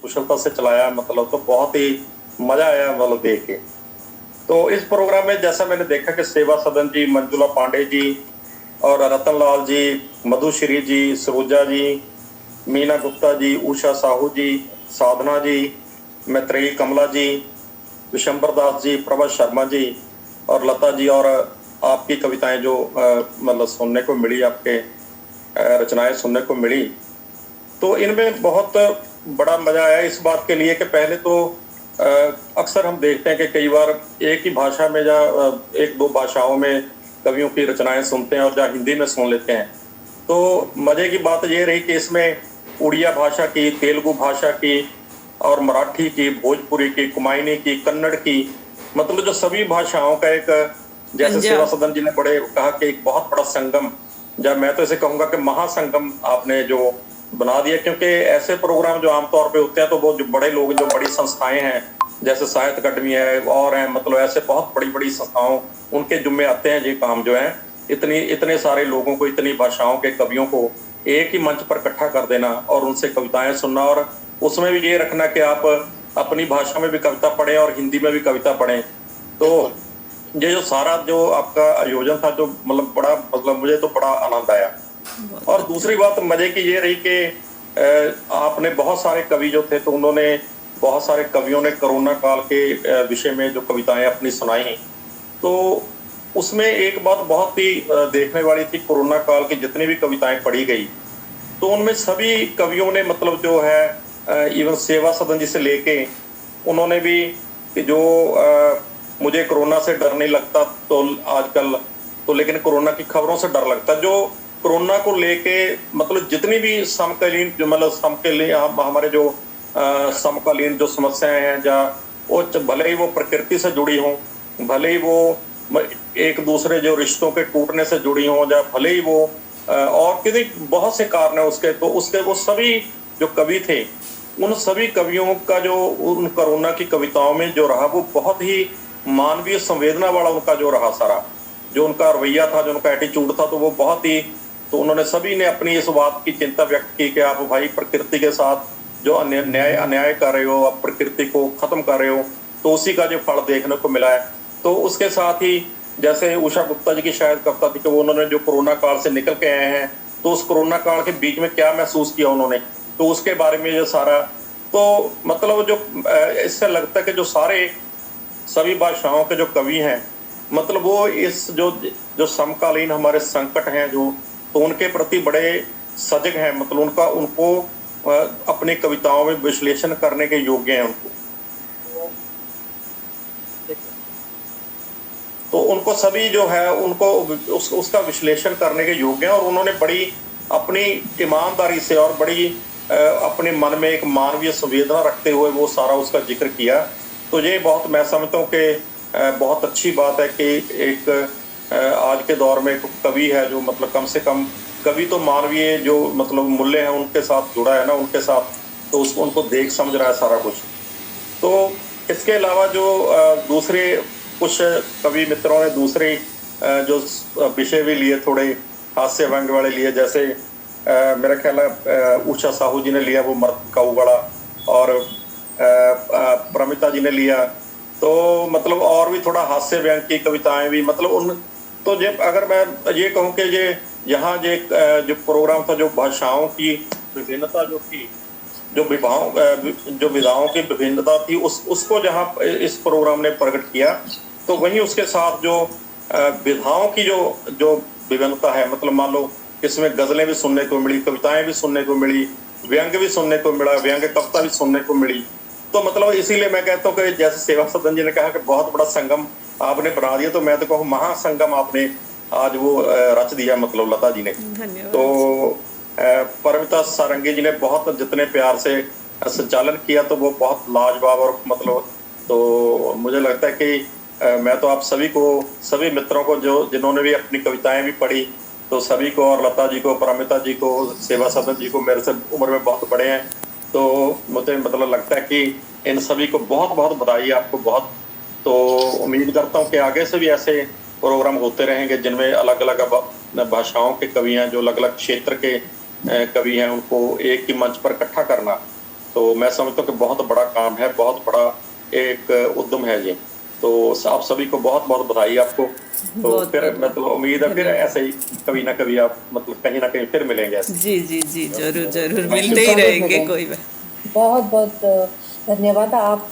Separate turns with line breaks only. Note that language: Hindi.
कुशलता से चलाया, मतलब तो बहुत ही मजा आया मतलब देख के। तो इस प्रोग्राम में जैसा मैंने देखा कि सेवा सदन जी, मंजुला पांडे जी और रतन लाल जी, मधुश्री जी, सरोजा जी, मीना गुप्ता जी, उषा साहू जी, साधना जी, मैत्रेयी कमला जी, विशंबर दास जी, प्रभा शर्मा जी और लता जी, और आपकी कविताएं जो मतलब सुनने को मिली, आपके रचनाएं सुनने को मिली, तो इनमें बहुत बड़ा मजा आया इस बात के लिए कि पहले तो अक्सर हम देखते हैं कि कई बार एक ही भाषा में या एक दो भाषाओं में कवियों की रचनाएं सुनते हैं और या हिंदी में सुन लेते हैं। तो मजे की बात ये रही कि इसमें उड़िया भाषा की, तेलुगु भाषा की और मराठी की, भोजपुरी की, कुमायूनी की, कन्नड़ की, मतलब जो सभी भाषाओं का एक, जैसे सेवा सदन जी ने बड़े कहा कि एक बहुत बड़ा संगम, या मैं तो इसे कहूंगा कि महासंगम आपने जो बना दिया। क्योंकि ऐसे प्रोग्राम जो आमतौर पे होते हैं तो वो जो बड़े लोग, जो बड़ी संस्थाएं हैं जैसे साहित्य अकादमी है और हैं, मतलब ऐसे बहुत बड़ी बड़ी संस्थाओं, उनके जुम्मे आते हैं ये काम जो है, इतने सारे लोगों को, इतनी भाषाओं के कवियों को एक ही मंच पर इकट्ठा कर देना और उनसे कविताएं सुनना, और उसमें भी ये रखना कि आप अपनी भाषा में भी कविता पढ़ें और हिंदी में भी कविता पढ़ें। तो ये जो सारा जो आपका आयोजन था, जो मतलब बड़ा, मतलब मुझे तो बड़ा आनंद आया। और दूसरी बात मजे की ये रही कि आपने बहुत सारे कवि जो थे, तो उन्होंने, बहुत सारे कवियों ने कोरोना काल के विषय में जो कविताएं अपनी सुनाई, तो उसमें एक बात बहुत ही देखने वाली थी। कोरोना काल की जितनी भी कविताएं पढ़ी गई, तो उनमें सभी कवियों ने, मतलब जो है इवन सेवा सदन जी से लेके, उन्होंने भी कि जो मुझे कोरोना से डर नहीं लगता तो आजकल, तो लेकिन कोरोना की खबरों से डर लगता, जो कोरोना को लेके मतलब जितनी भी समकालीन, जो मतलब समकालीन हमारे जो समकालीन जो समस्याएं हैं, या वो भले ही वो प्रकृति से जुड़ी हों, भले ही वो एक दूसरे जो रिश्तों के टूटने से जुड़ी हों, या भले ही वो और किसी बहुत से कारण है उसके, तो उसके वो सभी जो कवि थे, उन सभी कवियों का जो उन कोरोना की कविताओं में जो रहा, वो बहुत ही मानवीय संवेदना वाला उनका जो रहा, सारा जो उनका रवैया था, जो उनका एटीट्यूड था, तो वो बहुत ही, तो उन्होंने सभी ने अपनी इस बात की चिंता व्यक्त की कि आप भाई प्रकृति के साथ जो अन्याय कर रहे हो, आप प्रकृति को खत्म कर रहे हो, तो उसी का जो फल देखने को मिला है। तो उसके साथ ही जैसे उषा गुप्ता जी की शायद कविता थी कि वो उन्होंने जो कोरोना काल से निकल के आए हैं, तो उस कोरोना काल के बीच में क्या महसूस किया उन्होंने, तो उसके बारे में जो सारा, तो मतलब जो इससे लगता है कि जो सारे सभी भाषाओं के जो कवि हैं, मतलब वो इस जो समकालीन हमारे संकट हैं जो, तो उनके प्रति बड़े सजग हैं, मतलब उनको अपनी कविताओं में विश्लेषण करने के योग्य हैं उनको, तो उनको सभी जो है उनको उसका विश्लेषण करने के योग्य हैं। और उन्होंने बड़ी अपनी ईमानदारी से और बड़ी अपने मन में एक मानवीय संवेदना रखते हुए वो सारा उसका जिक्र किया। तो ये बहुत, मैं समझता हूँ कि बहुत अच्छी बात है कि एक आज के दौर में एक कवि है जो, मतलब कम से कम कवि तो मानवीय जो मतलब मूल्य हैं उनके साथ जुड़ा है ना, उनके साथ, तो उसको उनको देख समझ रहा है सारा कुछ। तो इसके अलावा जो दूसरे कुछ कवि मित्रों ने दूसरे जो विषय भी लिए, थोड़े हास्य व्यंग वाले लिए, जैसे मेरा ख्याल है उषा साहू जी ने लिया वो मर्द का उगड़ा, और प्रमिता जी ने लिया, तो मतलब और भी थोड़ा हास्य व्यंग की कविताएं भी, मतलब उन, तो ये अगर मैं ये कहूँ कि ये यहाँ जो प्रोग्राम था, जो भाषाओं की विभिन्नता जो थी, जो विधाओं की विभिन्नता थी, उसको जहाँ इस प्रोग्राम ने प्रकट किया, तो वहीं उसके साथ जो विधाओं की जो विभिन्नता है, मतलब मान लो इसमें गजलें भी सुनने को मिली, कविताएं भी सुनने को मिली, व्यंग भी सुनने को मिला, व्यंग कविता भी सुनने को मिली। तो मतलब इसीलिए मैं कहता हूँ कि जैसे सेवा सदन जी ने कहा कि बहुत बड़ा संगम आपने बना दिया, तो मैं तो कहूँ महासंगम आपने आज वो रच दिया, मतलब लता जी ने। तो परमिता सारंगी जी ने बहुत जितने प्यार से संचालन किया, तो वो बहुत लाजवाब, और मतलब तो मुझे लगता है कि मैं तो आप सभी को, सभी मित्रों को जो जिन्होंने भी अपनी कविताएं भी पढ़ी, तो सभी को, और लता जी को, परमिता जी को, सेवा सदन जी को, मेरे से उम्र में बहुत बड़े हैं, तो मुझे मतलब लगता है कि इन सभी को बहुत बहुत बधाई आपको, बहुत। तो उम्मीद करता हूँ कि आगे से भी ऐसे प्रोग्राम होते रहेंगे जिनमें अलग अलग भाषाओं के कवि हैं, जो अलग अलग क्षेत्र के कवि हैं, उनको एक ही मंच पर इकट्ठा करना, तो मैं समझता हूँ कि बहुत बड़ा काम है, बहुत बड़ा एक उद्यम है जी। तो आप सभी को बहुत बहुत बधाई आपको। तो
बहुत
फिर
बहुत
मतलब उम्मीद है फिर
धन्यवाद।
ऐसे ही कभी ना कभी आप मतलब कहीं ना कहीं फिर मिलेंगे ऐसे।
जी जी जी, जरूर जरूर
थैंक यू।
मिलते ही
जरूर
रहेंगे
मिलेंगे।
कोई बात।
बहुत बहुत धन्यवाद। आप